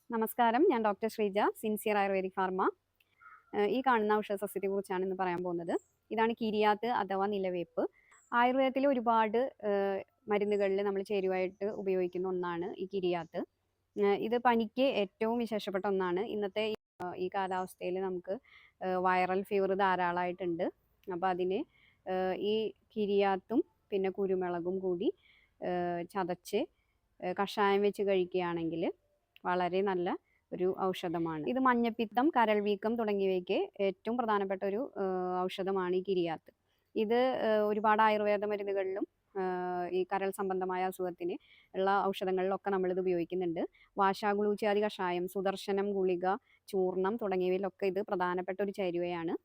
നമസ്കാരം, ഞാൻ doctor Sreeja, sincere ayurvedic pharma. ഈ കാണുന്ന ഔഷധസസ്യത്തെക്കുറിച്ചാണ് ഇന്ന് പറയാൻ പോകുന്നത്. ഇതാണ് കിരിയാത്ത് അഥവാ നിലവേപ്പ്. ആയുർവേദത്തിലെ ഒരുപാട് മരുന്നുകളിൽ നമ്മൾ ചേരുവയായിട്ട് ഉപയോഗിക്കുന്ന ഒന്നാണ് ഈ കിരിയാത്ത്. ഇത് പനിക്ക് ഏറ്റവും വിശേഷപ്പെട്ട ഒന്നാണ്. ഇന്നത്തെ ഈ കാലാവസ്ഥയിൽ നമുക്ക് വൈറൽ ഫീവർ ധാരാളമായിട്ടുണ്ട്. അപ്പോൾ അതിന് ഈ കിരിയാത്തും പിന്നെ കുരുമുളകും കൂടി ചതച്ച് കഷായം വെച്ച് കഴിക്കുകയാണെങ്കിൽ വളരെ നല്ല ഒരു ഔഷധമാണ്. ഇത് മഞ്ഞപ്പിത്തം, കരൾ വീക്കം തുടങ്ങിയവയ്ക്ക് ഏറ്റവും പ്രധാനപ്പെട്ട ഒരു ഔഷധമാണ് ഈ കിരിയാത്ത്. ഇത് ഒരുപാട് ആയുർവേദ മരുന്നുകളിലും ഈ കരൾ സംബന്ധമായ അസുഖത്തിന് ഉള്ള ഔഷധങ്ങളിലൊക്കെ നമ്മളിത് ഉപയോഗിക്കുന്നുണ്ട്. വാശാഗുളൂച്ചാതി കഷായം, സുദർശനം ഗുളിക, ചൂർണം തുടങ്ങിയവയിലൊക്കെ ഇത് പ്രധാനപ്പെട്ട ഒരു ചേരുവയാണ്.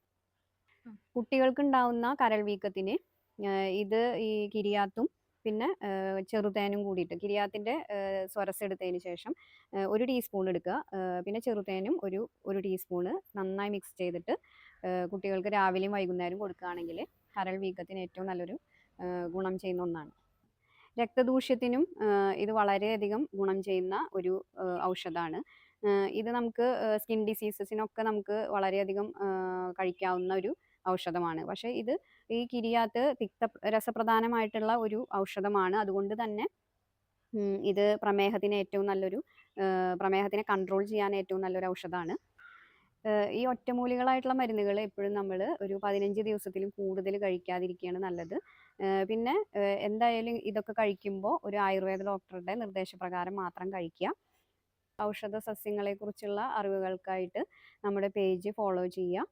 കുട്ടികൾക്കുണ്ടാവുന്ന കരൾ വീക്കത്തിന് ഇത് ഈ കിരിയാത്തും പിന്നെ ചെറുതേനും കൂടിയിട്ട് കിരിയാത്തിൻ്റെ സ്വരസ് എടുത്തതിന് ശേഷം 1 ടീസ്പൂൺ എടുക്കുക. പിന്നെ ചെറുതേനും ഒരു ടീസ്പൂണ് നന്നായി മിക്സ് ചെയ്തിട്ട് കുട്ടികൾക്ക് രാവിലെയും വൈകുന്നേരം കൊടുക്കുകയാണെങ്കിൽ കരൾ വീക്കത്തിന് ഏറ്റവും നല്ലൊരു ഗുണം ചെയ്യുന്ന ഒന്നാണ്. രക്തദൂഷ്യത്തിനും ഇത് വളരെയധികം ഗുണം ചെയ്യുന്ന ഒരു ഔഷധമാണ്. ഇത് നമുക്ക് സ്കിൻ ഡിസീസസിനൊക്കെ നമുക്ക് വളരെയധികം കഴിക്കാവുന്ന ഒരു ഔഷധമാണ്. പക്ഷേ ഇത് ഈ കിരിയാത്ത് രസപ്രധാനമായിട്ടുള്ള ഒരു ഔഷധമാണ്. അതുകൊണ്ട് തന്നെ ഇത് പ്രമേഹത്തിനെ കൺട്രോൾ ചെയ്യാൻ ഏറ്റവും നല്ലൊരു ഔഷധമാണ്. ഈ ഒറ്റമൂലികളായിട്ടുള്ള മരുന്നുകൾ എപ്പോഴും നമ്മൾ ഒരു 15 ദിവസത്തിലും കൂടുതൽ കഴിക്കാതിരിക്കുകയാണ് നല്ലത്. പിന്നെ എന്തായാലും ഇതൊക്കെ കഴിക്കുമ്പോൾ ഒരു ആയുർവേദ ഡോക്ടറുടെ നിർദ്ദേശപ്രകാരം മാത്രം കഴിക്കുക. ഔഷധ സസ്യങ്ങളെക്കുറിച്ചുള്ള അറിവുകൾക്കായിട്ട് നമ്മുടെ പേജ് ഫോളോ ചെയ്യുക.